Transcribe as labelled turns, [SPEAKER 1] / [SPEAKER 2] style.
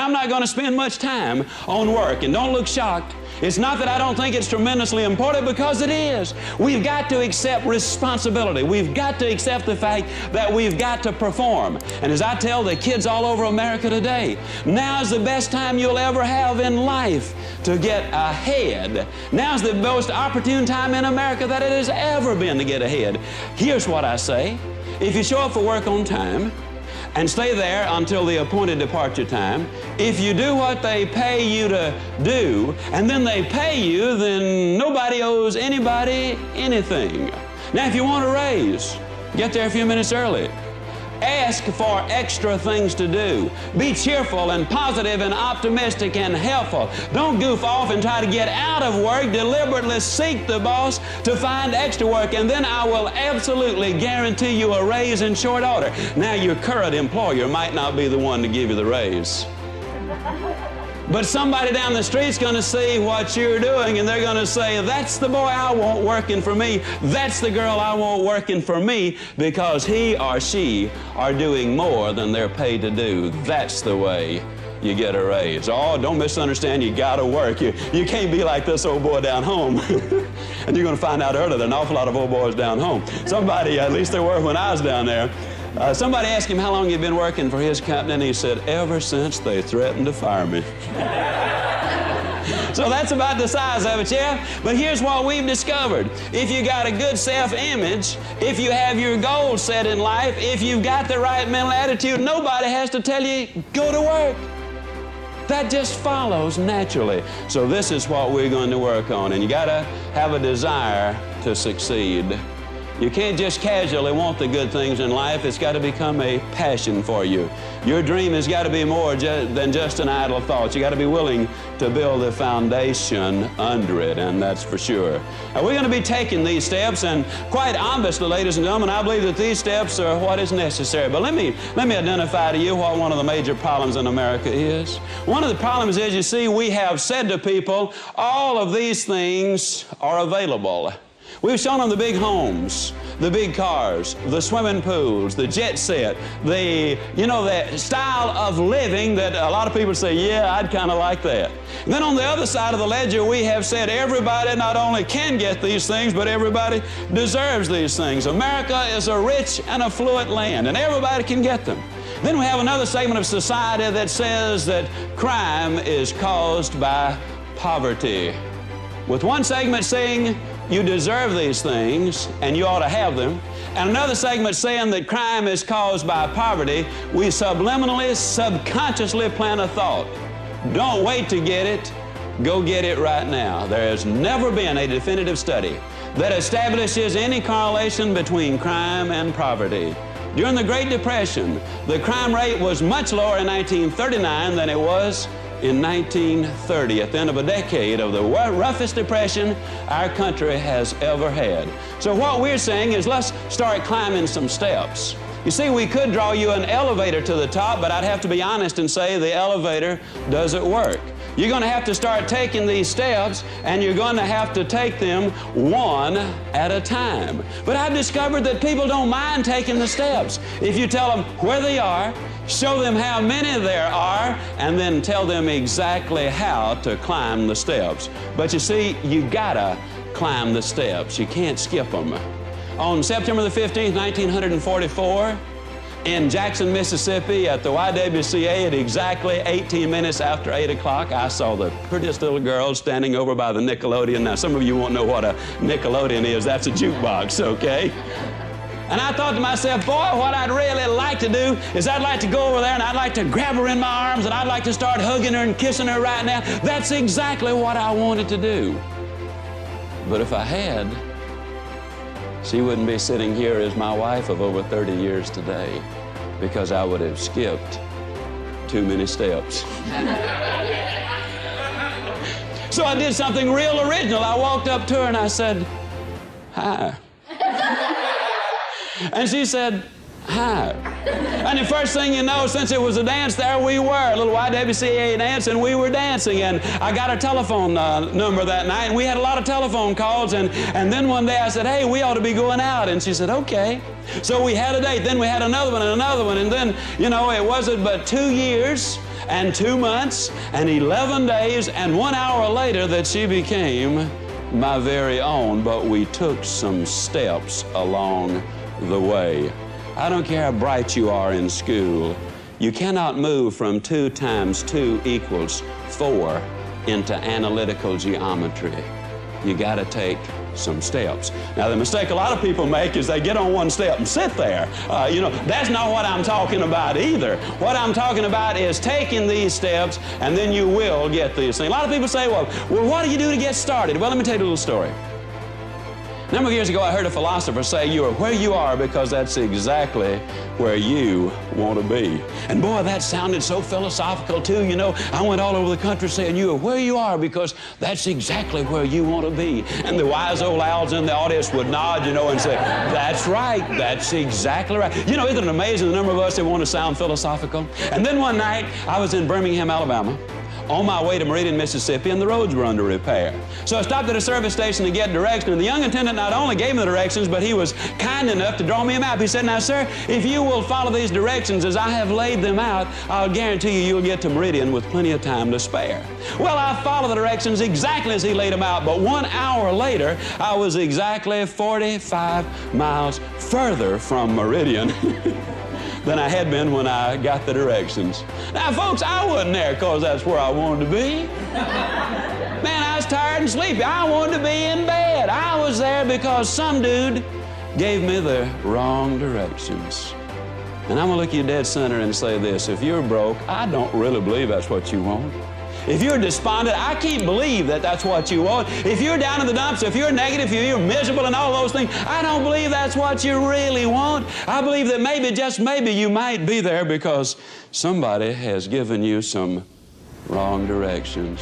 [SPEAKER 1] I'm not going to spend much time on work, and don't look shocked. It's not that I don't think it's tremendously important, because it is. We've got to accept responsibility. We've got to accept the fact that we've got to perform. And as I tell the kids all over America today, now's the best time you'll ever have in life to get ahead. Now's the most opportune time in America that it has ever been to get ahead. Here's what I say. If you show up for work on time, and stay there until the appointed departure time. If you do what they pay you to do, and then they pay you, then nobody owes anybody anything. Now, if you want a raise, get there a few minutes early. Ask for extra things to do. Be cheerful and positive and optimistic and helpful. Don't goof off and try to get out of work. Deliberately seek the boss to find extra work, and then I will absolutely guarantee you a raise in short order. Now, your current employer might not be the one to give you the raise, but somebody down the street's going to see what you're doing, and they're going to say, that's the boy I want working for me. That's the girl I want working for me, because he or she are doing more than they're paid to do. That's the way you get a raise. Oh, don't misunderstand. You got to work. You can't be like this old boy down home. And you're going to find out earlier, there are an awful lot of old boys down home. Somebody, at least there were when I was down there, somebody asked him how long he'd been working for his company, and he said, ever since they threatened to fire me. So that's about the size of it, yeah? But here's what we've discovered. If you got a good self-image, if you have your goals set in life, if you've got the right mental attitude, nobody has to tell you, go to work. That just follows naturally. So this is what we're going to work on, and you got to have a desire to succeed. You can't just casually want the good things in life. It's got to become a passion for you. Your dream has got to be more than just an idle thought. You got to be willing to build a foundation under it, and that's for sure. Now, we're going to be taking these steps, and quite obviously, ladies and gentlemen, I believe that these steps are what is necessary. But let me identify to you what one of the major problems in America is. One of the problems is, you see, we have said to people, all of these things are available. We've shown them the big homes, the big cars, the swimming pools, the jet set, the style of living that a lot of people say, yeah, I'd kind of like that. And then on the other side of the ledger, we have said everybody not only can get these things, but everybody deserves these things. America is a rich and affluent land, and everybody can get them. Then we have another segment of society that says that crime is caused by poverty, with one segment saying you deserve these things and you ought to have them, and another segment saying that crime is caused by poverty. We subliminally, subconsciously plant a thought. Don't wait to get it. Go get it right now. There has never been a definitive study that establishes any correlation between crime and poverty. During the Great Depression, the crime rate was much lower in 1939 than it was in 1930, at the end of a decade of the roughest depression our country has ever had. So what we're saying is, let's start climbing some steps. You see, we could draw you an elevator to the top, but I'd have to be honest and say the elevator doesn't work. You're going to have to start taking these steps, and you're going to have to take them one at a time. But I've discovered that people don't mind taking the steps. If you tell them where they are, show them how many there are, and then tell them exactly how to climb the steps. But you see, you gotta climb the steps. You can't skip them. On September the 15th, 1944, in Jackson, Mississippi, at the YWCA at exactly 18 minutes after 8 o'clock, I saw the prettiest little girl standing over by the Nickelodeon. Now, some of you won't know what a Nickelodeon is. That's a jukebox, okay? And I thought to myself, boy, what I'd really like to do is I'd like to go over there and I'd like to grab her in my arms and I'd like to start hugging her and kissing her right now. That's exactly what I wanted to do. But if I had, she wouldn't be sitting here as my wife of over 30 years today, because I would have skipped too many steps. So I did something real original. I walked up to her and I said, hi. And she said, Hi. And the first thing you know, since it was a dance there, we were a little YWCA dance, and we were dancing. And I got a telephone number that night, and we had a lot of telephone calls. And then one day I said, hey, we ought to be going out. And she said, okay. So we had a date. Then we had another one and another one. And then, you know, it wasn't but 2 years and 2 months and 11 days and 1 hour later that she became my very own. But we took some steps along the way. I don't care how bright you are in school, you cannot move from 2 times 2 equals 4 into analytical geometry. You got to take some steps. Now, the mistake a lot of people make is they get on one step and sit there. You know, that's not what I'm talking about either. What I'm talking about is taking these steps, and then you will get these things. A lot of people say, well, what do you do to get started? Well, let me tell you a little story. A number of years ago, I heard a philosopher say, you are where you are because that's exactly where you want to be. And boy, that sounded so philosophical too. You know, I went all over the country saying, you are where you are because that's exactly where you want to be. And the wise old owls in the audience would nod, you know, and say, that's right, that's exactly right. You know, isn't it amazing the number of us that want to sound philosophical? And then one night, I was in Birmingham, Alabama, on my way to Meridian, Mississippi, and the roads were under repair. So I stopped at a service station to get directions, and the young attendant not only gave me the directions, but he was kind enough to draw me a map. He said, now, sir, if you will follow these directions as I have laid them out, I'll guarantee you'll get to Meridian with plenty of time to spare. Well, I followed the directions exactly as he laid them out, but 1 hour later, I was exactly 45 miles further from Meridian than I had been when I got the directions. Now, folks, I wasn't there because that's where I wanted to be. Man, I was tired and sleepy. I wanted to be in bed. I was there because some dude gave me the wrong directions. And I'm gonna look you dead center and say this, if you're broke, I don't really believe that's what you want. If you're despondent, I can't believe that that's what you want. If you're down in the dumps, if you're negative, if you're miserable and all those things, I don't believe that's what you really want. I believe that maybe, just maybe, you might be there because somebody has given you some wrong directions.